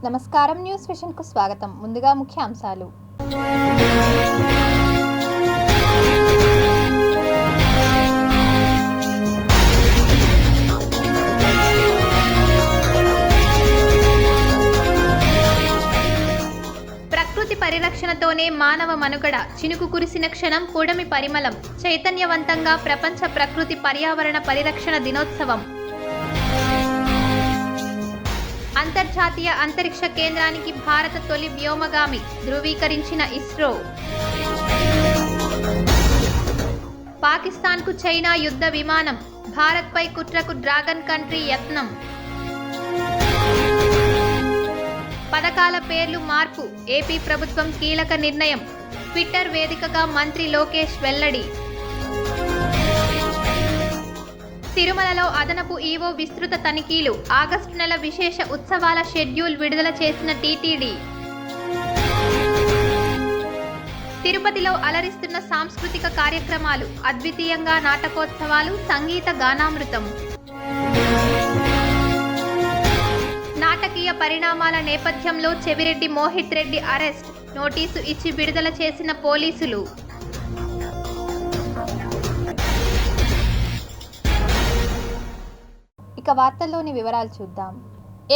నమస్కారం, news vision కు స్వాగతం. ముందుగా ముఖ్యాంశాలు. ప్రకృతి పరిరక్షణతోనే మానవ మనుగడ. చినుకు కురిసిన క్షణం పూడమి పరిమళం. చైతన్యవంతంగా ప్రపంచ ప్రకృతి పర్యావరణ పరిరక్షణ దినోత్సవం. అంతర్జాతీయ అంతరిక్ష కేంద్రానికి భారత తొలి వ్యోమగామి ధృవీకరించిన ఇస్రో. పాకిస్తాన్కు చైనా యుద్ధ విమానం. భారత్పై కుట్రకు డ్రాగన్ కంట్రీ యత్నం. పథకాల పేర్లు మార్పు. ఏపీ ప్రభుత్వం కీలక నిర్ణయం. ట్విట్టర్ వేదికగా మంత్రి లోకేష్ వెల్లడి. తిరుమలలో అదనపు ఈవో విస్తృత తనిఖీలు. ఆగస్టు నెల విశేష ఉత్సవాల షెడ్యూల్ విడుదల చేసిన టీటీడీ. తిరుపతిలో అలరిస్తున్న సాంస్కృతిక కార్యక్రమాలు. అద్వితీయంగా నాటకోత్సవాలు, సంగీత గానామృతం. నాటకీయ పరిణామాల నేపథ్యంలో చెవిరెడ్డి మోహిత్ రెడ్డి అరెస్ట్. నోటీసు ఇచ్చి విడుదల చేసిన పోలీసులు. ఇక వార్తల్లోని వివరాలు చూద్దాం.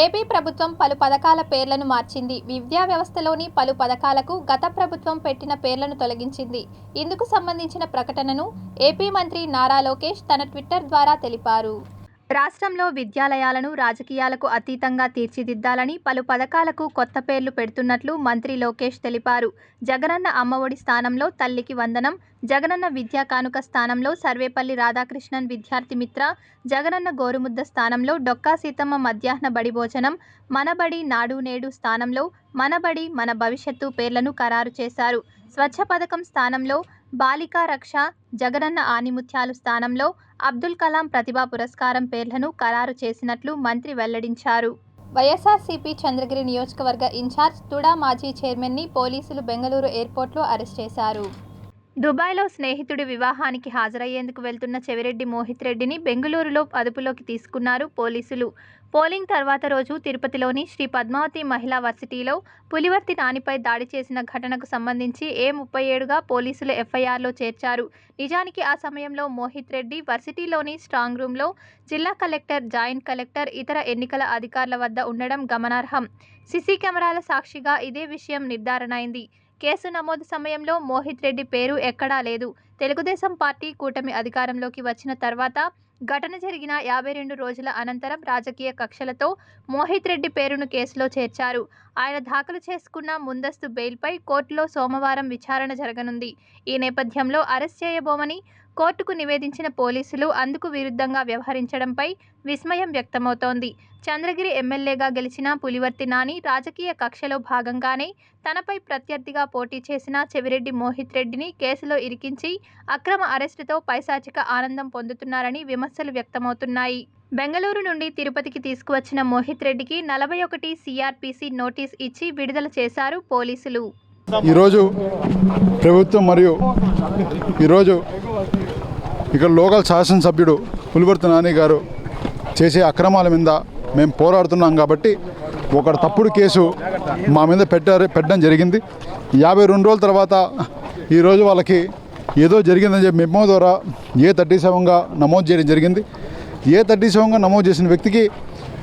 ఏపీ ప్రభుత్వం పలు పథకాల పేర్లను మార్చింది. విద్యా వ్యవస్థలోని పలు పథకాలకు గత ప్రభుత్వం పెట్టిన పేర్లను తొలగించింది. ఇందుకు సంబంధించిన ప్రకటనను ఏపీ మంత్రి నారా లోకేష్ తన ట్విట్టర్ ద్వారా తెలిపారు. రాష్ట్రంలో విద్యాలయాలను రాజకీయాలకు అతీతంగా తీర్చిదిద్దాలని పలు పథకాలకు కొత్త పేర్లు పెడుతున్నట్లు మంత్రి లోకేష్ తెలిపారు. జగనన్న అమ్మఒడి స్థానంలో తల్లికి వందనం, జగనన్న విద్యా కానుక స్థానంలో సర్వేపల్లి రాధాకృష్ణన్ విద్యార్థి మిత్ర, జగనన్న గోరుముద్ద స్థానంలో డొక్కా సీతమ్మ మధ్యాహ్న బడి భోజనం, మనబడి నాడు నేడు స్థానంలో మనబడి మన భవిష్యత్తు పేర్లను ఖరారు చేశారు. స్వచ్ఛ పథకం స్థానంలో బాలికా రక్ష, జగనన్న ఆనిముత్యాలు స్థానంలో అబ్దుల్ కలాం ప్రతిభా పురస్కారం పేర్లను ఖరారు చేసినట్లు మంత్రి వెల్లడించారు. వైఎస్ఆర్సీపీ చంద్రగిరి నియోజకవర్గ ఇన్ఛార్జ్ తుడా మాజీ చైర్మన్ని పోలీసులు బెంగళూరు ఎయిర్పోర్ట్లో అరెస్ట్ చేశారు. దుబాయ్లో స్నేహితుడి వివాహానికి హాజరయ్యేందుకు వెళ్తున్న చెవిరెడ్డి మోహిత్ రెడ్డిని బెంగళూరులో అదుపులోకి తీసుకున్నారు పోలీసులు. పోలింగ్ తర్వాత రోజు తిరుపతిలోని శ్రీ పద్మావతి మహిళా వర్సిటీలో పులివర్తి నానిపై దాడి చేసిన ఘటనకు సంబంధించి A37గా పోలీసులు ఎఫ్ఐఆర్లో చేర్చారు. నిజానికి ఆ సమయంలో మోహిత్ రెడ్డి వర్సిటీలోని స్ట్రాంగ్ రూమ్లో జిల్లా కలెక్టర్, జాయింట్ కలెక్టర్, ఇతర ఎన్నికల అధికారుల వద్ద ఉండడం గమనార్హం. సీసీ కెమెరాల సాక్షిగా ఇదే విషయం నిర్ధారణ అయింది. కేసు నమోదు సమయంలో మోహిత్ రెడ్డి పేరు ఎక్కడా లేదు. తెలుగుదేశం పార్టీ కూటమి అధికారంలోకి వచ్చిన తర్వాత ఘటన జరిగిన 52 రోజుల అనంతరం రాజకీయ కక్షలతో మోహిత్ రెడ్డి పేరును కేసులో చేర్చారు. ఆయన దాఖలు చేసుకున్న ముందస్తు బెయిల్పై కోర్టులో సోమవారం విచారణ జరగనుంది. ఈ నేపథ్యంలో అరెస్ట్ చేయబోమని కోర్టుకు నివేదించిన పోలీసులు అందుకు విరుద్ధంగా వ్యవహరించడంపై విస్మయం వ్యక్తమవుతోంది. చంద్రగిరి ఎమ్మెల్యేగా గెలిచిన పులివర్తి నాని రాజకీయ కక్షలో భాగంగానే తనపై ప్రత్యర్థిగా పోటీ చేసిన చెవిరెడ్డి మోహిత్ రెడ్డిని కేసులో ఇరికించి అక్రమ అరెస్టుతో పైశాచిక ఆనందం పొందుతున్నారని విమర్శలు వ్యక్తమవుతున్నాయి. బెంగళూరు నుండి తిరుపతికి తీసుకువచ్చిన మోహిత్ రెడ్డికి 41 CRPC నోటీస్ ఇచ్చి విడుదల చేశారు పోలీసులు. ఈరోజు ప్రభుత్వం మరియు ఈరోజు ఇక్కడ లోకల్ శాసనసభ్యుడు పులివర్తి నాని గారు చేసే అక్రమాల మీద మేము పోరాడుతున్నాం కాబట్టి ఒక తప్పుడు కేసు మా మీద పెట్టడం జరిగింది. 52 రోజుల తర్వాత ఈరోజు వాళ్ళకి ఏదో జరిగిందని చెప్పి మెమో ద్వారా A37గా నమోదు చేయడం జరిగింది. A37గా నమోదు చేసిన వ్యక్తికి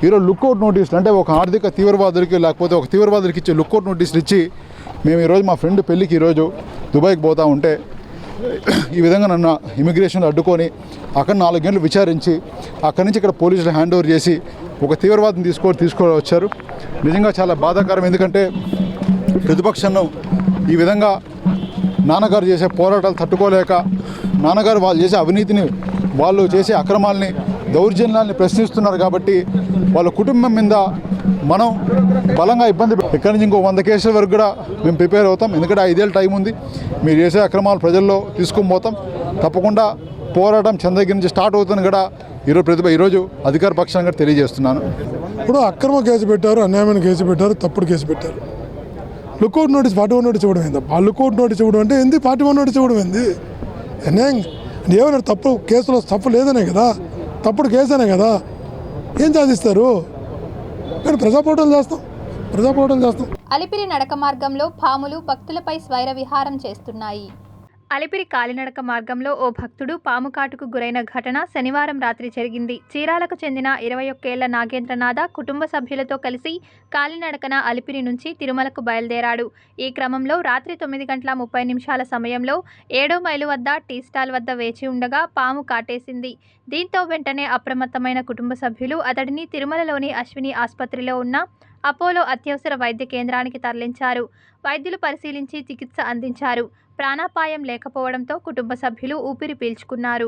ఈరోజు లుక్అవుట్ నోటీసులు, అంటే ఒక ఆర్థిక తీవ్రవాదులకి లేకపోతే ఒక తీవ్రవాదులకి ఇచ్చే లుక్అవుట్ నోటీసులు ఇచ్చి మేము ఈరోజు మా ఫ్రెండ్ పెళ్ళికి ఈరోజు దుబాయ్కి పోతూ ఉంటే ఈ విధంగా నన్ను ఇమిగ్రేషన్లో అడ్డుకొని అక్కడ 4 గంటలు విచారించి అక్కడి నుంచి ఇక్కడ పోలీసులు హ్యాండ్ ఓవర్ చేసి ఒక తీవ్రవాదిని తీసుకొని వచ్చారు. నిజంగా చాలా బాధాకరం. ఎందుకంటే ప్రతిపక్షంను ఈ విధంగా నాన్నగారు చేసే పోరాటాలు తట్టుకోలేక నాన్నగారు వాళ్ళు చేసే అవినీతిని, వాళ్ళు చేసే అక్రమాలని, దౌర్జన్యాలని ప్రశ్నిస్తున్నారు. కాబట్టి వాళ్ళ కుటుంబం మీద మనం బలంగా ఇబ్బంది, ఇక్కడి నుంచి ఇంకో 100 కేసుల వరకు కూడా మేము ప్రిపేర్ అవుతాం. ఎందుకంటే 5 ఏళ్ళ టైం ఉంది. మీరు చేసే అక్రమాలు ప్రజల్లో తీసుకొని పోతాం. తప్పకుండా పోరాటం చంద్రగిరి నుంచి స్టార్ట్ అవుతుంది కూడా ఈరోజు అధికార పక్షంగా తెలియజేస్తున్నాను. ఇప్పుడు అక్రమ కేసు పెట్టారు, అన్యాయమైన కేసు పెట్టారు, తప్పుడు కేసు పెట్టారు. లుక్అవుట్ నోటీస్ 41 నోటీస్ ఇవ్వడం ఏంది? ఆ లుక్అవుట్ నోటీస్ ఇవ్వడం అంటే ఏంది? 41 నోటీస్ ఇవ్వడం ఏంది? అన్యాయం ఏమైనా తప్పు కేసులో తప్పు లేదనే కదా, తప్పుడు కేసు అనే కదా. ఏం సాధిస్తారు? మేము ప్రజా పోరాటాలు చేస్తాం, ప్రజాపోరాటం చేస్తాం. అలిపిరి నడక మార్గంలో పాములు భక్తులపై స్వైర విహారం చేస్తున్నాయి. అలిపిరి కాలినడక మార్గంలో ఓ భక్తుడు పాము కాటుకు గురైన ఘటన శనివారం రాత్రి జరిగింది. చీరాలకు చెందిన 21 ఏళ్ల నాగేంద్రనాథ కుటుంబ సభ్యులతో కలిసి కాలినడకన అలిపిరి నుంచి తిరుమలకు బయలుదేరాడు. ఈ క్రమంలో రాత్రి 9:30 సమయంలో 7వ మైలు వద్ద టీ స్టాల్ వద్ద వేచి ఉండగా పాము కాటేసింది. దీంతో వెంటనే అప్రమత్తమైన కుటుంబ సభ్యులు అతడిని తిరుమలలోని అశ్విని ఆసుపత్రిలో ఉన్న అపోలో అత్యవసర వైద్య కేంద్రానికి తరలించారు. వైద్యులు పరిశీలించి చికిత్స అందించారు. ప్రాణాపాయం లేకపోవడంతో కుటుంబ సభ్యులు ఊపిరి పీల్చుకున్నారు.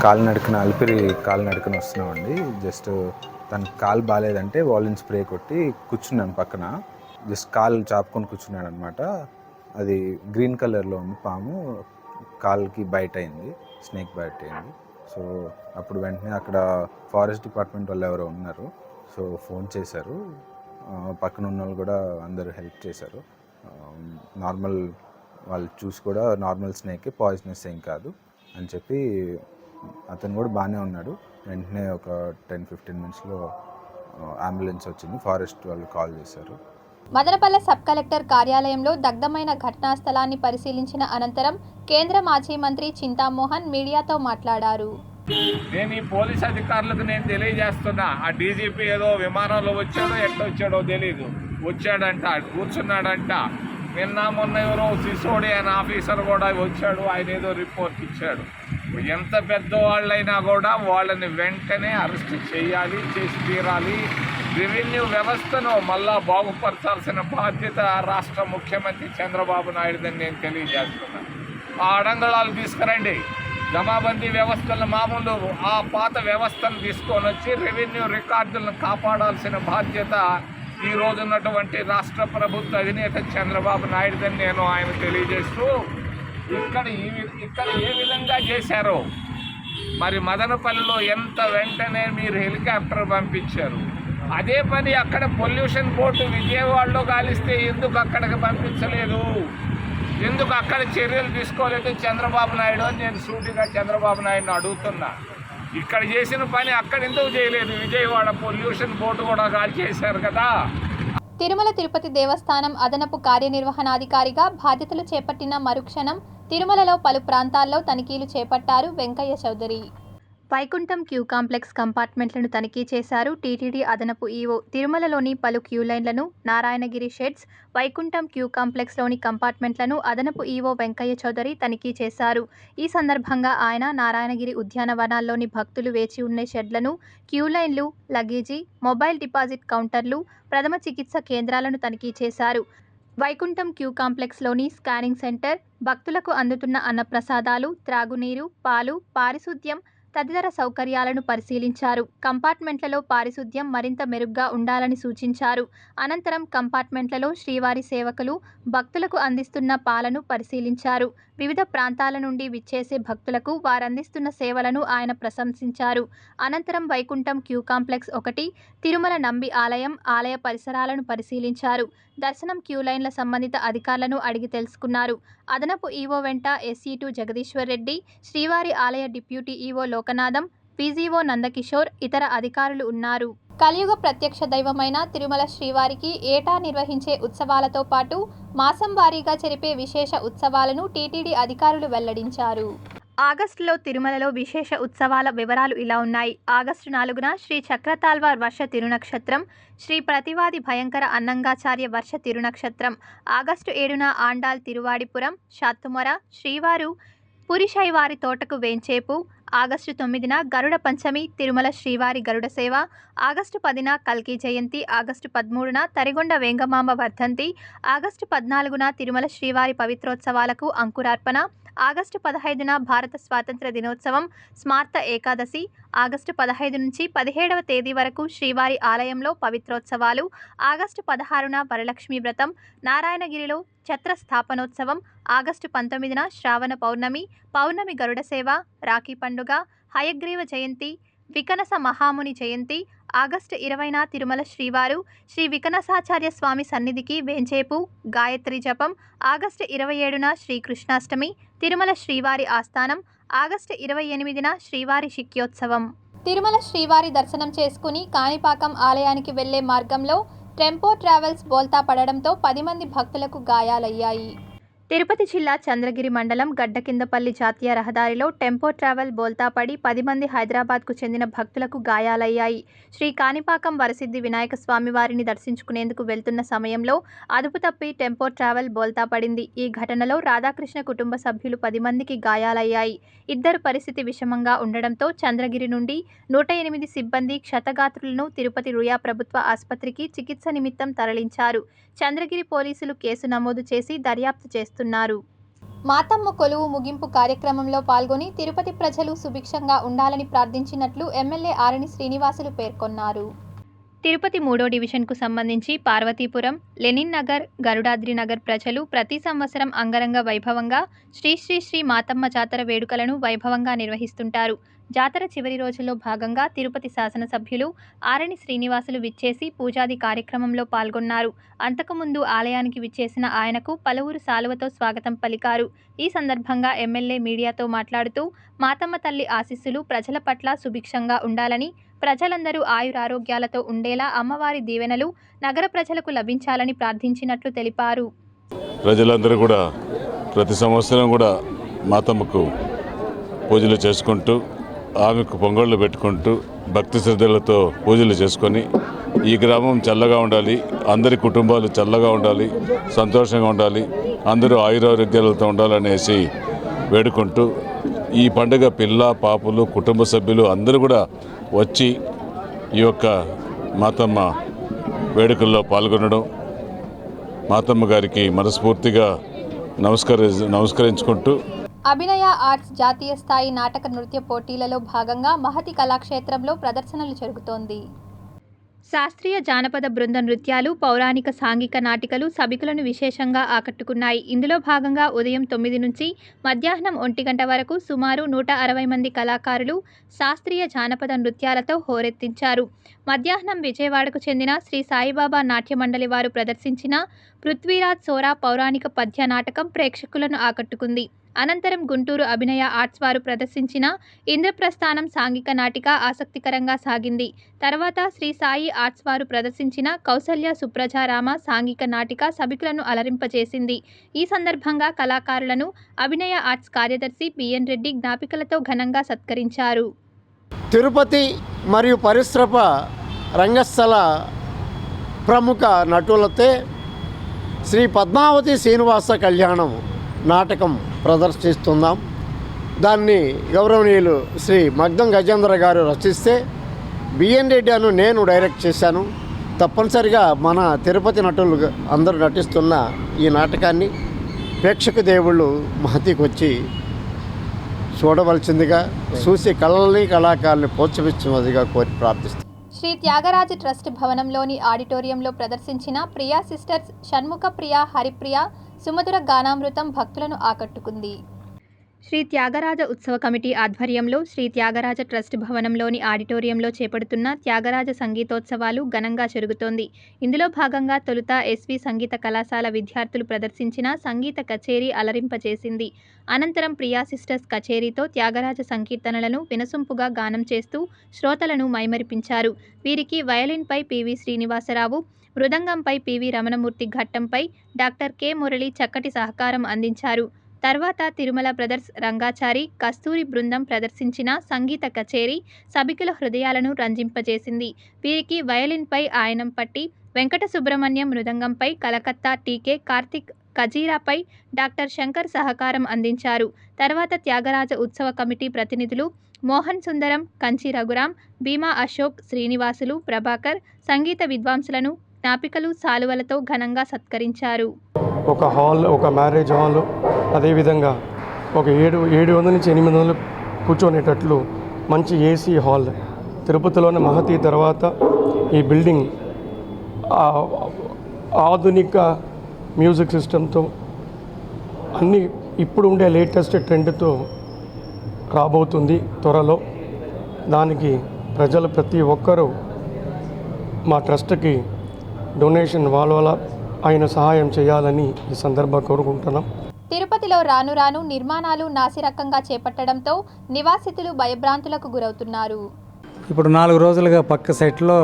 కాలినడకన అలిపిరి కాలినడకన వస్తున్నామండి. జస్ట్ తనకి కాలు బాగాలేదంటే వాలిన్ స్ప్రే కొట్టి కూర్చున్నాను పక్కన. జస్ట్ కాలు చాపుకొని కూర్చున్నాడు అనమాట. అది గ్రీన్ కలర్లో ఉంది పాము. కాలుకి బైట్ అయింది, స్నేక్ బైట్ అయింది. సో అప్పుడు వెంటనే అక్కడ ఫారెస్ట్ డిపార్ట్మెంట్ వాళ్ళు ఎవరో ఉన్నారు. సో ఫోన్ చేశారు. పక్కన ఉన్న వాళ్ళు కూడా అందరూ హెల్ప్ చేశారు. నార్మల్ వాళ్ళు చూసి కూడా నార్మల్ స్నేక్, పాయిజనస్ ఏం కాదు అని చెప్పి అతను కూడా బాగానే ఉన్నాడు. వెంటనే ఒక 10-15 మినిట్స్లో అంబులెన్స్ వచ్చింది. ఫారెస్ట్ వాళ్ళు కాల్ చేశారు. మదనపల్లె సబ్ కలెక్టర్ కార్యాలయంలో దగ్ధమైన ఘటనా స్థలాన్ని పరిశీలించిన అనంతరం కేంద్ర మాజీ మంత్రి చింతామోహన్ మీడియాతో మాట్లాడారు. నేను ఈ పోలీస్ అధికారులకు నేను తెలియజేస్తున్నా, ఆ డీజీపీ ఏదో విమానంలో వచ్చాడో ఎట్లా వచ్చాడో తెలీదు, వచ్చాడంట, కూర్చున్నాడంట. నిన్న మొన్న ఎవరో సిసోడి అనే ఆఫీసర్ కూడా వచ్చాడు, ఆయన ఏదో రిపోర్ట్ ఇచ్చాడు. ఎంత పెద్దవాళ్ళైనా కూడా వాళ్ళని వెంటనే అరెస్ట్ చేయాలి, చేసి తీరాలి. రెవెన్యూ వ్యవస్థను మళ్ళా బాగుపరచాల్సిన బాధ్యత రాష్ట్ర ముఖ్యమంత్రి చంద్రబాబు నాయుడుదని నేను తెలియజేస్తున్నాను. ఆ అడంగళాలు తీసుకురండి, జమాబందీ వ్యవస్థలను మామూలు ఆ పాత వ్యవస్థను తీసుకొని వచ్చి రెవెన్యూ రికార్డులను కాపాడాల్సిన బాధ్యత ఈ రోజు ఉన్నటువంటి రాష్ట్ర ప్రభుత్వ అధినేత చంద్రబాబు నాయుడుదని నేను ఆయన తెలియజేస్తూ, ఇక్కడ ఏ విధంగా చేశారో మరి మదనపల్లిలో ఎంత వెంటనే మీరు హెలికాప్టర్ పంపించారు, అదే పని అక్కడ పొల్యూషన్ బోర్డు విజయవాడలో కాలిస్తే ఎందుకు అక్కడికి పంపించలేదు, ఎందుకు అక్కడ చర్యలు తీసుకోలేదు చంద్రబాబు నాయుడు అని నేను సూటిగా చంద్రబాబు నాయుడుని అడుగుతున్నా. ఇక్కడ చేసిన పని అక్కడ ఎందుకు చేయలేదు? విజయవాడ పొల్యూషన్ బోర్డు కూడా కాల్ చేశారు కదా. తిరుమల తిరుపతి దేవస్థానం అదనపు కార్యనిర్వహణాధికారిగా బాధ్యతలు చేపట్టిన మరుక్షణం తిరుమలలో పలు ప్రాంతాల్లో తనిఖీలు చేపట్టారు వెంకయ్య చౌదరి. వైకుంఠం క్యూ కాంప్లెక్స్ కంపార్ట్మెంట్లను తనిఖీ చేశారు టీటీడీ అదనపు ఈవో. తిరుమలలోని పలు క్యూ లైన్లను, నారాయణగిరి షెడ్స్, వైకుంఠం క్యూ కాంప్లెక్స్లోని కంపార్ట్మెంట్లను అదనపు ఈవో వెంకయ్య చౌదరి తనిఖీ చేశారు. ఈ సందర్భంగా ఆయన నారాయణగిరి ఉద్యానవనాల్లోని భక్తులు వేచి ఉన్న షెడ్లను, క్యూ లైన్లు, లగేజీ, మొబైల్ డిపాజిట్ కౌంటర్లు, ప్రథమ చికిత్స కేంద్రాలను తనిఖీ చేశారు. వైకుంఠం క్యూ కాంప్లెక్స్లోని స్కానింగ్ సెంటర్, భక్తులకు అందుతున్న అన్నప్రసాదాలు, త్రాగునీరు, పాలు, పారిశుద్ధ్యం తదితర సౌకర్యాలను పరిశీలించారు. కంపార్ట్మెంట్లలో పారిశుద్ధ్యం మరింత మెరుగ్గా ఉండాలని సూచించారు. అనంతరం కంపార్ట్మెంట్లలో శ్రీవారి సేవకులు భక్తులకు అందిస్తున్న పాలను పరిశీలించారు. వివిధ ప్రాంతాల నుండి విచ్చేసే భక్తులకు వారందిస్తున్న సేవలను ఆయన ప్రశంసించారు. అనంతరం వైకుంఠం క్యూ కాంప్లెక్స్ 1, తిరుమల నంబి ఆలయం, ఆలయ పరిసరాలను పరిశీలించారు. దర్శనం క్యూ లైన్ల సంబంధిత అధికారులను అడిగి తెలుసుకున్నారు. అదనపు ఈవో వెంట SE2 జగదీశ్వర్ రెడ్డి, శ్రీవారి ఆలయ deputy EO Lokanatham, PGO Nandakishore, ఇతర అధికారులు ఉన్నారు. కలియుగ ప్రత్యక్ష దైవమైన తిరుమల శ్రీవారికి ఏటా నిర్వహించే ఉత్సవాలతో పాటు మాసం వారీగా జరిపే విశేష ఉత్సవాలను టీటీడీ అధికారులు వెల్లడించారు. ఆగస్టులో తిరుమలలో విశేష ఉత్సవాల వివరాలు ఇలా ఉన్నాయి. ఆగస్టు 4న శ్రీ చక్రతాల్వార్ వర్ష తిరునక్షత్రం, శ్రీ ప్రతివాది భయంకర అన్నంగాచార్య వర్ష తిరునక్షత్రం. ఆగస్టు 7న ఆండాల్ తిరువాడిపురం, షాత్తుమొర, శ్రీవారు పురిశైవారి తోటకు వేంచేపు. ఆగస్టు 9న గరుడ పంచమి, తిరుమల శ్రీవారి గరుడ సేవ. ఆగస్టు 10న కల్కి జయంతి. ఆగస్టు 13న తరిగొండ వేంగమాంబ వర్ధంతి. ఆగస్టు 14న తిరుమల శ్రీవారి పవిత్రోత్సవాలకు అంకురార్పణ. ఆగస్టు 15న భారత స్వాతంత్ర దినోత్సవం, స్మార్త ఏకాదశి. ఆగస్టు 15 నుంచి 17వ తేదీ వరకు శ్రీవారి ఆలయంలో పవిత్రోత్సవాలు. ఆగస్టు 16న వరలక్ష్మి వ్రతం, నారాయణగిరిలో ఛత్ర స్థాపనోత్సవం. ఆగస్టు 19న శ్రావణ పౌర్ణమి, పౌర్ణమి గరుడ సేవ, రాఖీ పండుగ, హయగ్రీవ జయంతి, వికనస మహాముని జయంతి. ఆగస్టు 20న తిరుమల శ్రీవారు శ్రీ వికనసాచార్య స్వామి సన్నిధికి వేంచేపు, గాయత్రి జపం. ఆగస్టు 27న శ్రీకృష్ణాష్టమి, తిరుమల శ్రీవారి ఆస్థానం. ఆగస్టు 28న శ్రీవారి శిక్యోత్సవం. తిరుమల శ్రీవారి దర్శనం చేసుకుని కాణిపాకం ఆలయానికి వెళ్లే మార్గంలో టెంపో ట్రావెల్స్ బోల్తా పడడంతో 10 మంది భక్తులకు గాయాలయ్యాయి. తిరుపతి జిల్లా చంద్రగిరి మండలం గడ్డకిందపల్లి జాతీయ రహదారిలో టెంపో ట్రావెల్ బోల్తా పడి 10 మంది హైదరాబాద్కు చెందిన భక్తులకు గాయాలయ్యాయి. శ్రీ కాణిపాకం వరసిద్ధి వినాయక స్వామి వారిని దర్శించుకునేందుకు వెళ్తున్న సమయంలో అదుపు తప్పి టెంపో ట్రావెల్ బోల్తా పడింది. ఈ ఘటనలో రాధాకృష్ణ కుటుంబ సభ్యులు 10 మందికి గాయాలయ్యాయి. ఇద్దరు పరిస్థితి విషమంగా ఉండడంతో చంద్రగిరి నుండి 108 సిబ్బంది క్షతగాత్రులను తిరుపతి రుయా ప్రభుత్వ ఆసుపత్రికి చికిత్స నిమిత్తం తరలించారు. చంద్రగిరి పోలీసులు కేసు నమోదు చేసి దర్యాప్తు చేస్తున్నారు. మాతమ్మ కొలువు ముగింపు కార్యక్రమంలో పాల్గొని తిరుపతి ప్రజలు సుభిక్షంగా ఉండాలని ప్రార్థించినట్లు ఎమ్మెల్యే ఆరణి శ్రీనివాసులు పేర్కొన్నారు. తిరుపతి 3వ డివిజన్కు సంబంధించి పార్వతీపురం, లెనిన్ నగర్, గరుడాద్రి నగర్ ప్రజలు ప్రతి సంవత్సరం అంగరంగ వైభవంగా శ్రీ శ్రీ శ్రీ మాతమ్మ జాతర వేడుకలను వైభవంగా నిర్వహిస్తుంటారు. జాతర చివరి రోజుల్లో భాగంగా తిరుపతి శాసనసభ్యులు ఆరణి శ్రీనివాసులు విచ్చేసి పూజాది కార్యక్రమంలో పాల్గొన్నారు. అంతకుముందు ఆలయానికి విచ్చేసిన ఆయనకు పలువురు శాలువతో స్వాగతం పలికారు. ఈ సందర్భంగా ఎమ్మెల్యే మీడియాతో మాట్లాడుతూ మాతమ్మ తల్లి ఆశీస్సులు ప్రజల పట్ల సుభిక్షంగా ఉండాలని, ప్రజలందరూ ఆయురారోగ్యాలతో ఉండేలా అమ్మవారి దీవెనలు నగర ప్రజలకు లభించాలని ప్రార్థించినట్లు తెలిపారు. ప్రజలందరూ కూడా ప్రతి సంవత్సరం కూడా మాతమ్మకు పూజలు చేసుకుంటూ, ఆమెకు పొంగళ్ళు పెట్టుకుంటూ, భక్తి శ్రద్ధలతో పూజలు చేసుకొని ఈ గ్రామం చల్లగా ఉండాలి, అందరి కుటుంబాలు చల్లగా ఉండాలి, సంతోషంగా ఉండాలి, అందరూ ఆయురారోగ్యాలతో ఉండాలనేసి వేడుకుంటూ ఈ పండుగ పిల్ల పాపులు కుటుంబ సభ్యులు అందరూ కూడా వచ్చి ఈ యొక్క మాతమ్మ వేడుకల్లో పాల్గొనడం, మాతమ్మ గారికి మనస్ఫూర్తిగా నమస్కరించుకుంటూ అభినయ ఆర్ట్స్ జాతీయ స్థాయి నాటక నృత్య పోటీలలో భాగంగా మహతి కళాక్షేత్రంలో ప్రదర్శనలు జరుగుతోంది. శాస్త్రీయ జానపద బృంద నృత్యాలు, పౌరాణిక సాంఘిక నాటికలు సభికులను విశేషంగా ఆకట్టుకున్నాయి. ఇందులో భాగంగా ఉదయం 9 నుంచి మధ్యాహ్నం 1 గంట వరకు సుమారు 160 మంది కళాకారులు శాస్త్రీయ జానపద నృత్యాలతో హోరెత్తించారు. మధ్యాహ్నం విజయవాడకు చెందిన శ్రీ సాయిబాబా నాట్య మండలి వారు ప్రదర్శించిన పృథ్వీరాజ్ సోరా పౌరాణిక పద్య నాటకం ప్రేక్షకులను ఆకట్టుకుంది. అనంతరం గుంటూరు అభినయ ఆర్ట్స్ వారు ప్రదర్శించిన ఇంద్రప్రస్థానం సాంఘిక నాటిక ఆసక్తికరంగా సాగింది. తర్వాత శ్రీ సాయి ఆర్ట్స్ వారు ప్రదర్శించిన కౌసల్య సుప్రజారామ సాంఘిక నాటిక సభికులను అలరింపజేసింది. ఈ సందర్భంగా కళాకారులను అభినయ ఆర్ట్స్ కార్యదర్శి బిఎన్ రెడ్డి జ్ఞాపికలతో ఘనంగా సత్కరించారు. తిరుపతి మరియు పరిసర రంగస్థల ప్రముఖ నటులతో శ్రీ పద్మావతి శ్రీనివాస కళ్యాణం నాటకం ప్రదర్శిస్తున్నాం. దాన్ని గౌరవనీయులు శ్రీ మగ్ధం గజేంద్ర గారు రచిస్తే బిఎన్ రెడ్డి అను నేను డైరెక్ట్ చేశాను. తప్పనిసరిగా మన తిరుపతి నటులు అందరూ నటిస్తున్న ఈ నాటకాన్ని ప్రేక్షక దేవుళ్ళు మహతికి వచ్చి చూడవలసిందిగా, చూసి కళల్ని కళాకారుల్ని ప్రోత్సహించినదిగా కోరి ప్రార్థిస్తాను. శ్రీ త్యాగరాజ ట్రస్ట్ భవనంలోని ఆడిటోరియంలో ప్రదర్శించిన ప్రియా సిస్టర్స్ షణ్ముఖ ప్రియ హరిప్రియ సుమధుర గానామృతం భక్తులను ఆకట్టుకుంది. శ్రీ త్యాగరాజ ఉత్సవ కమిటీ ఆధ్వర్యంలో శ్రీ త్యాగరాజ ట్రస్ట్ భవనంలోని ఆడిటోరియంలో చేపడుతున్న త్యాగరాజ సంగీతోత్సవాలు ఘనంగా జరుగుతోంది. ఇందులో భాగంగా తొలుత ఎస్వి సంగీత కళాశాల విద్యార్థులు ప్రదర్శించిన సంగీత కచేరీ అలరింపచేసింది. అనంతరం ప్రియా సిస్టర్స్ కచేరీతో త్యాగరాజ సంకీర్తనలను వినసొంపుగా గానం చేస్తూ శ్రోతలను మైమరిపించారు. వీరికి వయలిన్పై పివి శ్రీనివాసరావు, మృదంగంపై పివి రమణమూర్తి, ఘట్టంపై డాక్టర్ కె మురళి చక్కటి సహకారం అందించారు. తర్వాత తిరుమల బ్రదర్స్, రంగాచారి, కస్తూరి బృందం ప్రదర్శించిన సంగీత కచేరీ సభికుల హృదయాలను రంజింపజేసింది. వీరికి వయలిన్పై ఆయనంపట్టి వెంకట సుబ్రహ్మణ్యం, మృదంగంపై కలకత్తా టీకే కార్తిక్, కజీరాపై డాక్టర్ శంకర్ సహకారం అందించారు. తర్వాత త్యాగరాజ ఉత్సవ కమిటీ ప్రతినిధులు మోహన్ సుందరం, కంచి రఘురాం, భీమా అశోక్, శ్రీనివాసులు, ప్రభాకర్ సంగీత విద్వాంసులను జ్ఞాపికలు సాలువలతో ఘనంగా సత్కరించారు. ఒక హాల్, ఒక మ్యారేజ్ హాల్, అదేవిధంగా ఒక 700 నుంచి 800 కూర్చొనేటట్లు మంచి ఏసీ హాల్. తిరుపతిలోని మహతి తర్వాత ఈ బిల్డింగ్ ఆధునిక మ్యూజిక్ సిస్టంతో అన్ని ఇప్పుడు ఉండే లేటెస్ట్ ట్రెండ్తో రాబోతుంది త్వరలో. దానికి ప్రజలు ప్రతి ఒక్కరూ మా ట్రస్ట్కి డొనేషన్ వాళ్ళ ఆయన సహాయం చేయాలని ఈ సందర్భంగా కోరుకుంటున్నాం. తిరుపతిలో రాను రాను నిర్మాణాలు నాసిరకంగా చేపట్టడంతో నివాసితులు భయభ్రాంతులకు గురవుతున్నారు. ఇప్పుడు 4 రోజులుగా పక్క సైట్లో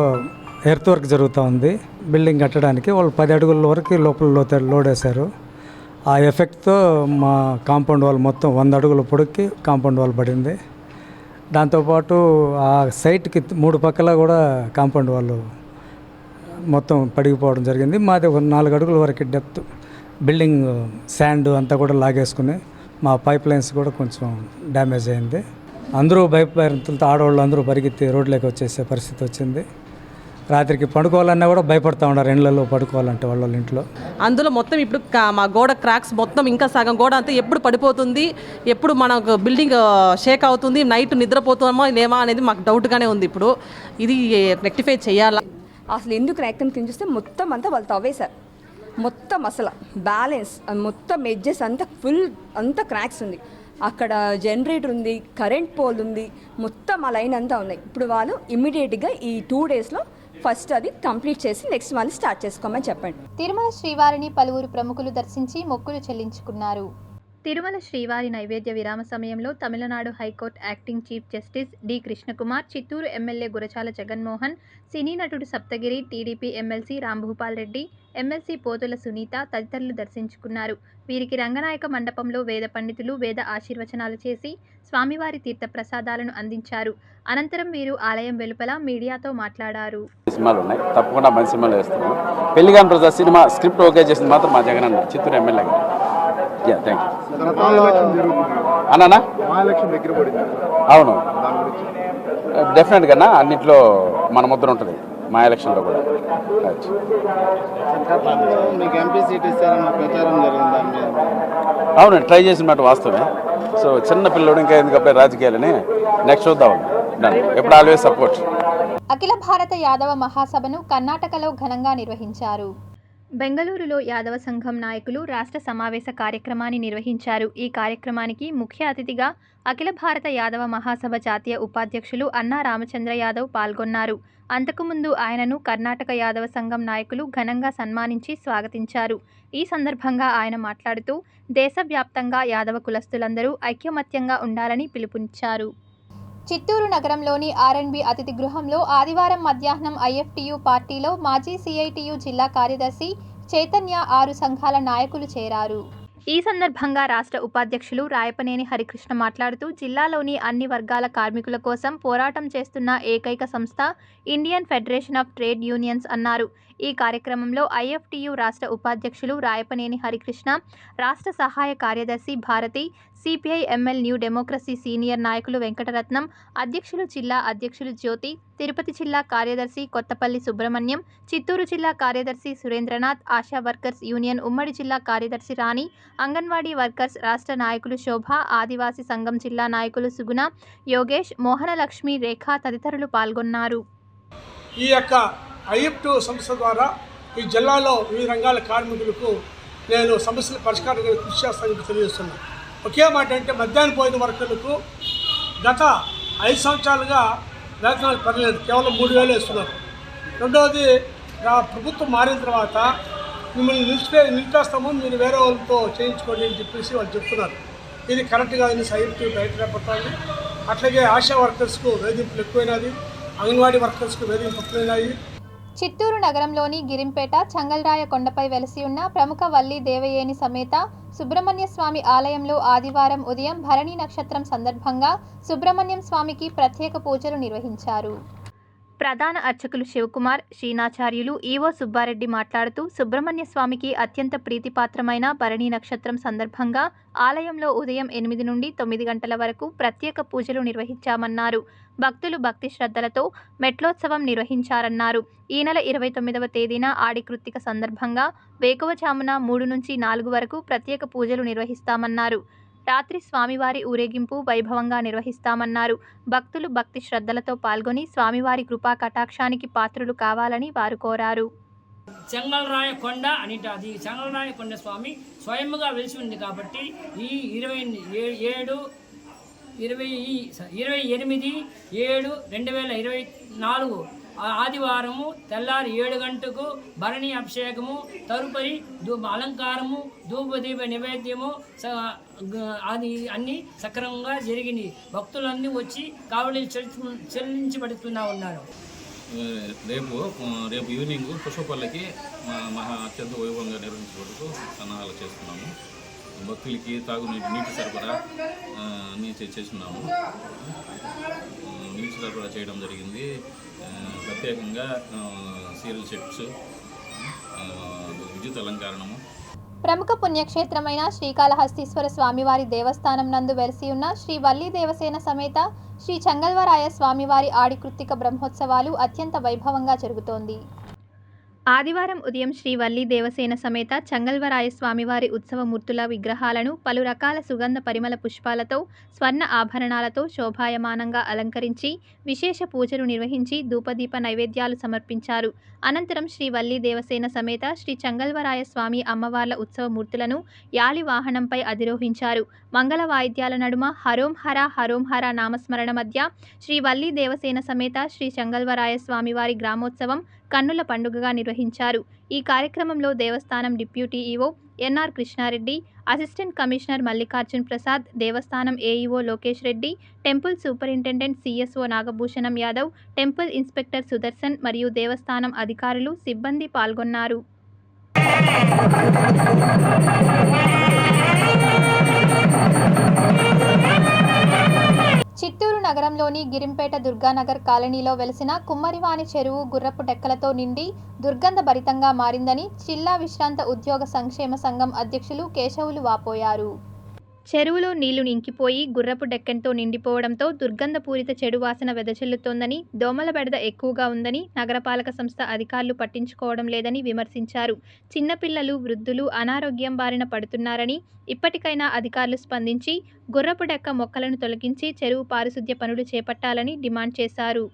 ఎర్త్ వర్క్ జరుగుతూ ఉంది బిల్డింగ్ కట్టడానికి. వాళ్ళు 10 అడుగుల వరకు లోపల లోడ్ వేశారు. ఆ ఎఫెక్ట్తో మా కాంపౌండ్ వాల్ మొత్తం 100 అడుగుల పొడుక్కి కాంపౌండ్ వాల్ పడింది. దాంతోపాటు ఆ సైట్కి 3 పక్కల కూడా కాంపౌండ్ వాళ్ళు మొత్తం పడిగిపోవడం జరిగింది. మాది ఒక 4 అడుగుల వరకు డెప్త్ బిల్డింగ్ శాండ్ అంతా కూడా లాగేసుకుని మా పైప్ లైన్స్ కూడా కొంచెం డ్యామేజ్ అయింది. అందరూ భయపడుతుంటే ఆడవాళ్ళు అందరూ పరిగెత్తి రోడ్లోకి వచ్చేసే పరిస్థితి వచ్చింది. రాత్రికి పడుకోవాలన్నా కూడా భయపడతా ఉన్నారు ఇళ్లలో పడుకోవాలంటే వాళ్ళ ఇంట్లో. అందులో మొత్తం ఇప్పుడు మా గోడ క్రాక్స్ మొత్తం ఇంకా సగం గోడ అంతా ఎప్పుడు పడిపోతుంది, ఎప్పుడు మనకు బిల్డింగ్ షేక్ అవుతుంది, నైట్ నిద్రపోతామా లేమా అనేది మాకు డౌట్గానే ఉంది. ఇప్పుడు ఇది రెక్టిఫై చేయాలా? అసలు ఎందుకు ర్యాక్తం కింద చూస్తే మొత్తం అంతా వాళ్ళు తవ్వేశారు. మొత్తం అసలు బ్యాలెన్స్ మొత్తం ఎడ్జెస్ అంతా ఫుల్ అంతా క్రాక్స్ ఉంది. అక్కడ జనరేటర్ ఉంది, కరెంట్ పోల్ ఉంది, మొత్తం ఆ లైన్ అంతా ఉన్నాయి. ఇప్పుడు వాళ్ళు ఇమ్మీడియట్గా ఈ 2 డేస్లో ఫస్ట్ అది కంప్లీట్ చేసి నెక్స్ట్ మళ్ళీ స్టార్ట్ చేసుకోమని చెప్పండి. తిరుమల శ్రీవారిని పలువురు ప్రముఖులు దర్శించి మొక్కులు చెల్లించుకున్నారు. తిరుమల శ్రీవారి నైవేద్య విరామ సమయంలో Tamil Nadu high court acting chief justice D Krishnakumar, Chittoor MLA Gurachala Jaganmohan, cine నటుడు Saptagiri, TDP MLC Rambhupal Reddy, MLC Pothula Sunitha తదితరులు దర్శించుకున్నారు. వీరికి రంగనాయక మండపంలో వేద పండితులు వేద ఆశీర్వచనాలు చేసి స్వామివారి తీర్థ ప్రసాదాలను అందించారు. అనంతరం వీరు ఆలయం వెలుపల మీడియాతో మాట్లాడారు. సినిమాలు ఉన్నాయి, తప్పకుండా మంచి సినిమాలు వేస్తున్నాం. పెళ్లిగాని ప్రజా సినిమా స్క్రిప్ట్ ఓకే చేసింది మాత్రం మా జగనన్న చిత్తూరు ఎమ్మెల్యే గారు. థ్యాంక్ యూ అన్నా. అవును, డెఫినెట్గా అన్నింటిలో మన ముద్ర ఉంటుంది మా ఎలక్షన్లో కూడా. అవునండి, ట్రై చేసిన మాట వాస్తవమే. సో చిన్న పిల్లడు ఇంకా ఎందుకంటే రాజకీయాలని నెక్స్ట్ చూద్దాం. ఎప్పుడు ఆల్వేస్ సపోర్ట్. అఖిల భారత యాదవ మహాసభను కర్ణాటకలో ఘనంగా నిర్వహించారు. బెంగళూరులో యాదవ సంఘం నాయకులు రాష్ట్ర సమావేశ కార్యక్రమాన్ని నిర్వహించారు. ఈ కార్యక్రమానికి ముఖ్య అతిథిగా అఖిల భారత యాదవ మహాసభ జాతీయ ఉపాధ్యక్షులు అన్నా రామచంద్ర యాదవ్ పాల్గొన్నారు. అంతకుముందు ఆయనను కర్ణాటక యాదవ సంఘం నాయకులు ఘనంగా సన్మానించి స్వాగతించారు. ఈ సందర్భంగా ఆయన మాట్లాడుతూ దేశవ్యాప్తంగా యాదవ కులస్తులందరూ ఐక్యమత్యంగా ఉండాలని పిలుపునిచ్చారు. చిత్తూరు నగరంలోని ఆర్ఎండ్బి అతిథి గృహంలో ఆదివారం మధ్యాహ్నం ఐఎఫ్టియు పార్టీలో మాజీ సిఐటియు జిల్లా కార్యదర్శి చైతన్య 6 సంఘాల నాయకులు చేరారు. ఈ సందర్భంగా రాష్ట్ర ఉపాధ్యక్షులు రాయపనేని హరికృష్ణ మాట్లాడుతూ జిల్లాలోని అన్ని వర్గాల కార్మికుల కోసం పోరాటం చేస్తున్న ఏకైక సంస్థ Indian federation of trade unions అన్నారు. ఈ కార్యక్రమంలో ఐఎఫ్టియు రాష్ట్ర ఉపాధ్యక్షులు రాయపనేని హరికృష్ణ, రాష్ట్ర సహాయ కార్యదర్శి Bharati, CPI ML New Democracy senior నాయకులు వెంకటరత్నం, అధ్యక్షులు జిల్లా అధ్యక్షులు జ్యోతి, తిరుపతి జిల్లా కార్యదర్శి కొత్తపల్లి సుబ్రహ్మణ్యం, చిత్తూరు జిల్లా కార్యదర్శి సురేంద్రనాథ్, ఆశా వర్కర్స్ యూనియన్ ఉమ్మడి జిల్లా కార్యదర్శి రాణి, అంగన్వాడీ వర్కర్స్ రాష్ట్ర నాయకులు శోభ, ఆదివాసీ సంఘం జిల్లా నాయకులు సుగుణ, యోగేష్, మోహనలక్ష్మి, రేఖ తదితరులు పాల్గొన్నారు. ఈ యొక్క ఐఎఫ్టు సంస్థ ద్వారా ఈ జిల్లాలో వివిధ రంగాల కార్మికులకు నేను సమస్యల పరిష్కారం కృషి చేస్తానని తెలియజేస్తున్నాను. ఒకే మాట అంటే మధ్యాహ్న భోజన వర్కర్లకు గత 5 సంవత్సరాలుగా వేతనాలు పెరగలేదు, కేవలం 3,000 ఇస్తున్నారు. రెండవది ప్రభుత్వం మారిన తర్వాత మిమ్మల్ని నిలిపేస్తాము, మీరు వేరే వాళ్ళతో చేయించుకోండి అని చెప్పేసి వాళ్ళు చెప్తున్నారు. ఇది కరెక్ట్ కాదని ఐఎఫ్టీ బయటపడుతుంది. అట్లాగే ఆశా వర్కర్స్కు వేధింపులు ఎక్కువైనది, అంగన్వాడీ వర్కర్స్కు వేధింపులు ఎక్కువైనాయి. చిత్తూరు నగరంలోని గిరింపేట చంగల్రాయ కొండపై వెలసి ఉన్న ప్రముఖ వల్లి దేవయేని సమేత సుబ్రహ్మణ్య స్వామి ఆలయంలో ఆదివారం ఉదయం భరణి నక్షత్రం సందర్భంగా సుబ్రహ్మణ్యం స్వామికి ప్రత్యేక పూజలు నిర్వహించారు. ప్రధాన అర్చకులు శివకుమార్, శ్రీనాచార్యులు, ఈవో సుబ్బారెడ్డి మాట్లాడుతూ సుబ్రహ్మణ్య స్వామికి అత్యంత ప్రీతిపాత్రమైన భరణి నక్షత్రం సందర్భంగా ఆలయంలో ఉదయం 8 నుండి 9 గంటల వరకు ప్రత్యేక పూజలు నిర్వహించామన్నారు. భక్తులు భక్తి శ్రద్ధలతో మెట్లోత్సవం నిర్వహించారన్నారు. ఈ నెల 29వ తేదీన ఆడి కృత్తిక సందర్భంగా వేకువజామున 3 నుంచి 4 వరకు ప్రత్యేక పూజలు నిర్వహిస్తామన్నారు. రాత్రి స్వామివారి ఊరేగింపు వైభవంగా నిర్వహిస్తామన్నారు. భక్తులు భక్తి శ్రద్ధలతో పాల్గొని స్వామివారి కృపా కటాక్షానికి పాత్రులు కావాలని వారు కోరారు. చెంగల్రాయ కొండ అని అది చెంగల్రాయ కొండ స్వామి స్వయంగా వెలిసి ఉంది కాబట్టి ఈ 28/7/2024 ఆదివారము తెల్లారి 7 గంటకు భరణి అభిషేకము, తదుపరి అలంకారము, ధూపదీప నివేద్యము అది అన్నీ సక్రమంగా జరిగింది. భక్తులన్నీ వచ్చి కావలి చెల్లించబడుతూ ఉన్నారు. రేపు ఈవినింగ్ పుష్పపల్లికి మహా అత్యంత వైభవంగా నిర్వహించేందుకు సన్నాహాలు చేస్తున్నాము. భక్తులకి నీటి సరఫరా అన్నీ చేస్తున్నాము. నీటి సరఫరా చేయడం జరిగింది. ప్రత్యేకంగా సీరియల్ సెట్స్, విద్యుత్ అలంకరణము. ప్రముఖ పుణ్యక్షేత్రమైన శ్రీకాళహస్తీశ్వర స్వామివారి దేవస్థానం నందు వెలిసి ఉన్న శ్రీ వల్లి దేవసేన సమేత శ్రీ చెంగల్వరాయ స్వామివారి ఆడికృత్తిక బ్రహ్మోత్సవాలు అత్యంత వైభవంగా జరుగుతోంది. ఆదివారం ఉదయం శ్రీ వల్లి దేవసేన సమేత చెంగల్వరాయ స్వామివారి ఉత్సవమూర్తుల విగ్రహాలను పలు రకాల సుగంధ పరిమళ పుష్పాలతో, స్వర్ణ ఆభరణాలతో శోభాయమానంగా అలంకరించి విశేష పూజలు నిర్వహించి ధూపదీప నైవేద్యాలు సమర్పించారు. అనంతరం శ్రీ వల్లి దేవసేన సమేత శ్రీ చెంగల్వరాయ స్వామి అమ్మవార్ల ఉత్సవమూర్తులను యాలి వాహనంపై అధిరోహించారు. మంగళ వాయిద్యాల నడుమ హరోం హర నామస్మరణ మధ్య శ్రీ వల్లి దేవసేన సమేత శ్రీ చెంగల్వరాయ స్వామివారి గ్రామోత్సవం కన్నుల పండుగగా నిర్వహించారు. ఈ కార్యక్రమంలో దేవస్థానం deputy EO NR Krishna Reddy, assistant commissioner Mallikarjun Prasad, దేవస్థానం AEO Lokesh Reddy, temple superintendent CSO Nagabhushanam Yadav, temple inspector Sudarshan మరియు దేవస్థానం అధికారులు, సిబ్బంది పాల్గొన్నారు. చిత్తూరు నగరంలోని గిరింపేట దుర్గానగర్ కాలనీలో వెలిసిన కుమ్మరివాణి చెరువు గుర్రపు డెక్కలతో నిండి దుర్గంధ భరితంగా మారిందని జిల్లా విశ్రాంత ఉద్యోగ సంక్షేమ సంఘం అధ్యక్షులు కేశవులు వాపోయారు. చెరువులో నీళ్లు ఇంకిపోయి గుర్రపు డెక్కెంతో నిండిపోవడంతో దుర్గంధపూరిత చెడు వాసన వెదజల్లుతోందని, దోమల బెడద ఎక్కువగా ఉందని నగరపాలక సంస్థ అధికారులు పట్టించుకోవడం లేదని విమర్శించారు. చిన్నపిల్లలు, వృద్ధులు అనారోగ్యం బారిన పడుతున్నారని, ఇప్పటికైనా అధికారులు స్పందించి గుర్రపు డెక్క మొక్కలను తొలగించి చెరువు పారిశుద్ధ్య పనులు చేపట్టాలని డిమాండ్ చేశారు.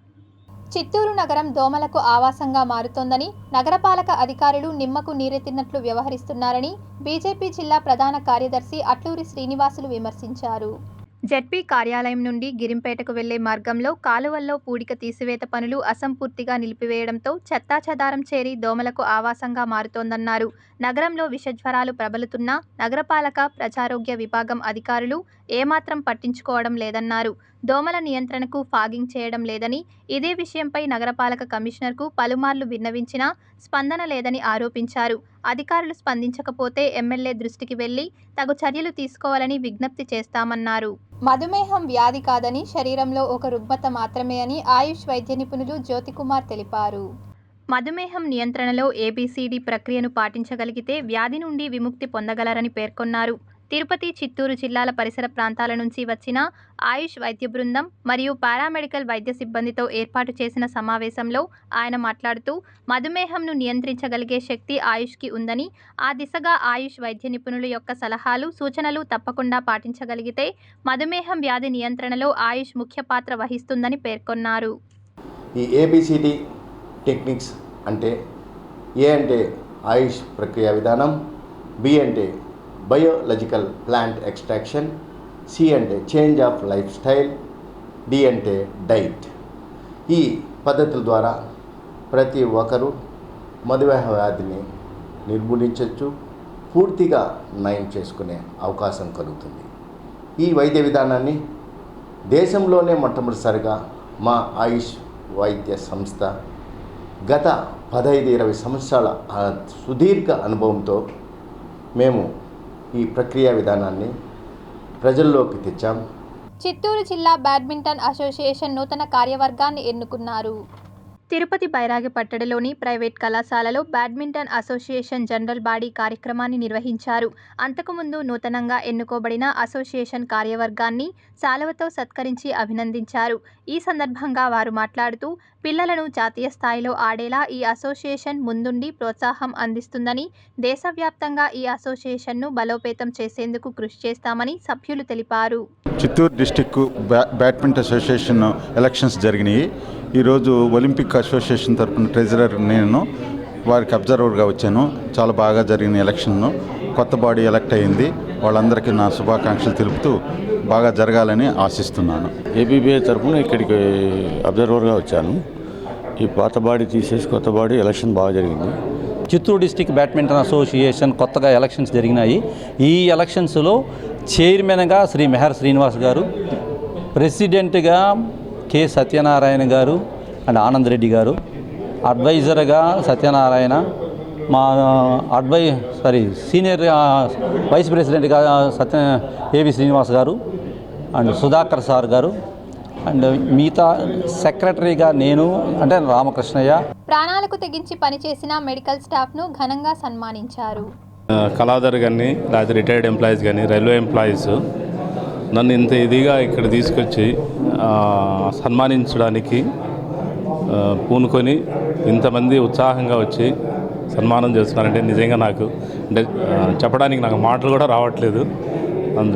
చిత్తూరు నగరం దోమలకు ఆవాసంగా మారుతోందని, నగరపాలక అధికారులు నిమ్మకు నీరెత్తినట్లు వ్యవహరిస్తున్నారని బీజేపీ జిల్లా ప్రధాన కార్యదర్శి అట్లూరి శ్రీనివాసులు విమర్శించారు. జెడ్పీ కార్యాలయం నుండి గిరింపేటకు వెళ్లే మార్గంలో కాలువల్లో పూడిక తీసివేత పనులు అసంపూర్తిగా నిలిపివేయడంతో చెత్తాచెదారం చేరి దోమలకు ఆవాసంగా మారుతోందన్నారు. నగరంలో విషజ్వరాలు ప్రబలుతున్నా నగరపాలక ప్రజారోగ్య విభాగం అధికారులు ఏమాత్రం పట్టించుకోవడం లేదన్నారు. దోమల నియంత్రణకు ఫాగింగ్ చేయడం లేదని, ఇదే విషయంపై నగరపాలక కమిషనర్కు పలుమార్లు విన్నవించినా స్పందన లేదని ఆరోపించారు. అధికారులు స్పందించకపోతే ఎమ్మెల్యే దృష్టికి వెళ్లి తగు చర్యలు తీసుకోవాలని విజ్ఞప్తి చేస్తామన్నారు. మధుమేహం వ్యాధి కాదని, శరీరంలో ఒక రుగ్మత మాత్రమే అని ఆయుష్ వైద్య నిపుణులు జ్యోతికుమార్ తెలిపారు. మధుమేహం నియంత్రణలో ఏబీసీడీ ప్రక్రియను పాటించగలిగితే వ్యాధి నుండి విముక్తి పొందగలరని పేర్కొన్నారు. తిరుపతి, చిత్తూరు జిల్లాల పరిసర ప్రాంతాల నుంచి వచ్చిన ఆయుష్ వైద్య బృందం మరియు పారామెడికల్ వైద్య సిబ్బందితో ఏర్పాటు చేసిన సమావేశంలో ఆయన మాట్లాడుతూ, మధుమేహంను నియంత్రించగలిగే శక్తి ఆయుష్కి ఉందని, ఆ దిశగా ఆయుష్ వైద్య నిపుణుల యొక్క సలహాలు, సూచనలు తప్పకుండా పాటించగలిగితే మధుమేహం వ్యాధి నియంత్రణలో ఆయుష్ ముఖ్య పాత్ర వహిస్తుందని పేర్కొన్నారు. ఈ ఏబిసిడి టెక్నిక్స్ అంటే ఏ అంటే ఆయుష్ ప్రక్రియ విధానం, బి అంటే బయోలాజికల్ ప్లాంట్ ఎక్స్ట్రాక్షన్, సి అంటే change of lifestyle, d అంటే డైట్. ఈ పద్ధతుల ద్వారా ప్రతి ఒక్కరూ మధుమేహ వ్యాధిని నిర్మూలించవచ్చు, పూర్తిగా నయం చేసుకునే అవకాశం కలుగుతుంది. ఈ వైద్య విధానాన్ని దేశంలోనే మొట్టమొదటిసారిగా మా ఆయుష్ వైద్య సంస్థ గత 15-20 సంవత్సరాల సుదీర్ఘ అనుభవంతో మేము ఈ ప్రక్రియ విధానాన్ని ప్రజల్లోకి తెచ్చాం. చిత్తూరు జిల్లా బ్యాడ్మింటన్ అసోసియేషన్ నూతన కార్యవర్గాన్ని ఎన్నుకున్నారు. తిరుపతి బైరాగిపట్టణలోని ప్రైవేట్ కళాశాలలో బ్యాడ్మింటన్ అసోసియేషన్ జనరల్ బాడీ కార్యక్రమాన్ని నిర్వహించారు. అంతకుముందు నూతనంగా ఎన్నుకోబడిన అసోసియేషన్ కార్యవర్గాన్ని శాలువతో సత్కరించి అభినందించారు. ఈ సందర్భంగా వారు మాట్లాడుతూ, పిల్లలను జాతీయ స్థాయిలో ఆడేలా ఈ అసోసియేషన్ ముందుండి ప్రోత్సాహం అందిస్తుందని, దేశవ్యాప్తంగా ఈ అసోసియేషన్ను బలోపేతం చేసేందుకు కృషి చేస్తామని సభ్యులు తెలిపారు. Chittoor district badminton association elections జరిగినాయి. ఈరోజు ఒలింపిక్ అసోసియేషన్ తరఫున ట్రెజరర్ నేను వారికి అబ్జర్వర్గా వచ్చాను. చాలా బాగా జరిగిన ఎలక్షన్ను, కొత్త బాడీ ఎలక్ట్ అయింది. వాళ్ళందరికీ నా శుభాకాంక్షలు తెలుపుతూ బాగా జరగాలని ఆశిస్తున్నాను. ఏబీబీఐ తరఫున ఇక్కడికి అబ్జర్వర్గా వచ్చాను. ఈ పాత బాడీ తీసేసి కొత్త బాడీ ఎలక్షన్ బాగా జరిగింది. చిత్తూరు డిస్టిక్ బ్యాడ్మింటన్ అసోసియేషన్ కొత్తగా ఎలక్షన్స్ జరిగినాయి. ఈ ఎలక్షన్స్లో చైర్మన్గా శ్రీ మెహర్ శ్రీనివాస్ గారు, ప్రెసిడెంట్గా కె సత్యనారాయణ గారు, అండ్ ఆనంద్ రెడ్డి గారు, అడ్వైజర్గా సత్యనారాయణ, మా సీనియర్ వైస్ ప్రెసిడెంట్గా ఏవి శ్రీనివాస్ గారు అండ్ సుధాకర్ సార్ గారు, అండ్ మిగతా సెక్రటరీగా నేను అంటే రామకృష్ణయ్య. ప్రాణాలకు తెగించి పనిచేసిన మెడికల్ స్టాఫ్ను ఘనంగా సన్మానించారు. కళాధర్ కానీ లేకపోతే రిటైర్డ్ ఎంప్లాయీస్ కానీ రైల్వే ఎంప్లాయీస్ నన్ను ఇంత ఇదిగా ఇక్కడ తీసుకొచ్చి సన్మానించడానికి పూనుకొని ఇంతమంది ఉత్సాహంగా వచ్చి సన్మానం చేస్తున్నారంటే నిజంగా నాకు అంటే చెప్పడానికి నాకు మాటలు కూడా రావట్లేదు.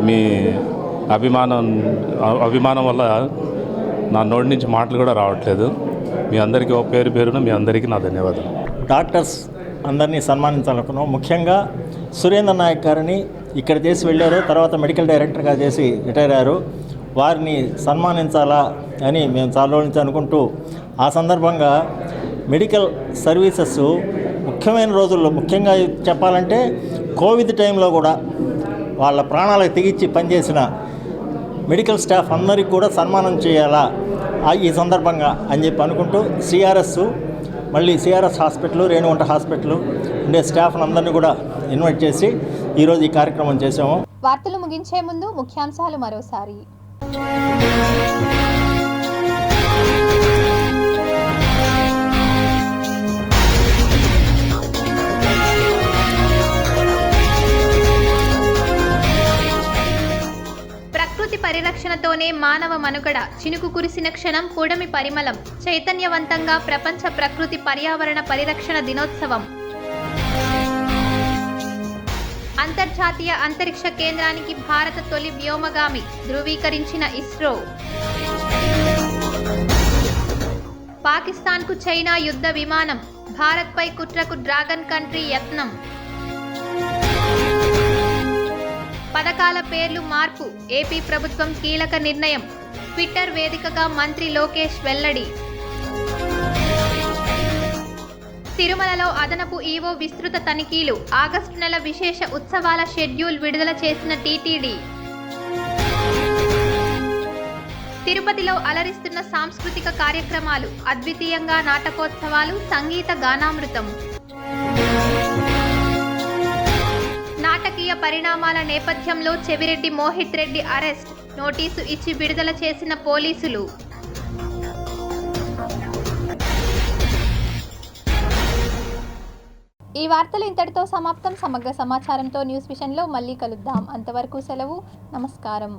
మీ అభిమానం వల్ల నా నోటి నుంచి మాటలు కూడా రావట్లేదు. మీ అందరికీ ఒక పేరున మీ అందరికీ నా ధన్యవాదాలు. డాక్టర్స్ అందరినీ సన్మానించాలనుకున్నాం. ముఖ్యంగా సురేంద్ర నాయక్ గారిని ఇక్కడ చేసి వెళ్ళారు, తర్వాత మెడికల్ డైరెక్టర్గా చేసి రిటైర్ అయ్యారు. వారిని సన్మానించాలా అని మేము చాలా రోజుల నుంచి అనుకుంటూ, ఆ సందర్భంగా మెడికల్ సర్వీసెస్ ముఖ్యమైన రోజుల్లో, ముఖ్యంగా చెప్పాలంటే కోవిడ్ టైంలో కూడా వాళ్ళ ప్రాణాలకు తెగించి పనిచేసిన మెడికల్ స్టాఫ్ అందరికీ కూడా సన్మానం చేయాలా ఈ సందర్భంగా అని చెప్పి అనుకుంటూ సిఆర్ఎస్ హాస్పిటల్, రేణుగుంట హాస్పిటల్ ఉండే స్టాఫ్ అందరినీ కూడా ఇన్వైట్ చేసి ఈరోజు ఈ కార్యక్రమం చేసాము. వార్తలు ముగించే ముందు ముఖ్యాంశాలు మరోసారి. ప్రకృతి పరిరక్షణతోనే మానవ మనుగడ. చినుకు కురిసిన క్షణం కూడమి పరిమళం. చైతన్యవంతంగా ప్రపంచ ప్రకృతి పర్యావరణ పరిరక్షణ దినోత్సవం. అంతర్జాతీయ అంతరిక్ష కేంద్రానికి భారత తొలి వ్యోమగామి ధృవీకరించిన ఇస్రో. పాకిస్తాన్కు చైనా యుద్ధ విమానం. భారత్పై కుట్రకు డ్రాగన్ కంట్రీ యత్నం. పథకాల పేర్లు మార్పు. ఏపీ ప్రభుత్వం కీలక నిర్ణయం. ట్విట్టర్ వేదికగా మంత్రి లోకేష్ వెల్లడి. తిరుమలలో అదనపు ఈవో విస్తృత తనిఖీలు. ఆగస్టు నెల విశేష ఉత్సవాల షెడ్యూల్ విడుదల చేసిన టీటీడీ. తిరుపతిలో అలరిస్తున్న సాంస్కృతిక కార్యక్రమాలు. అద్వితీయంగా నాటకోత్సవాలు, సంగీత గానామృతం. నాటకీయ పరిణామాల నేపథ్యంలో చెవిరెడ్డి మోహిత్ రెడ్డి అరెస్ట్. నోటీసు ఇచ్చి విడుదల చేసిన పోలీసులు. ఈ వార్తలు ఇంతటితో సమాప్తం. సమగ్ర సమాచారంతో న్యూస్ విషన్లో మళ్ళీ కలుద్దాం. అంతవరకు సెలవు. నమస్కారం.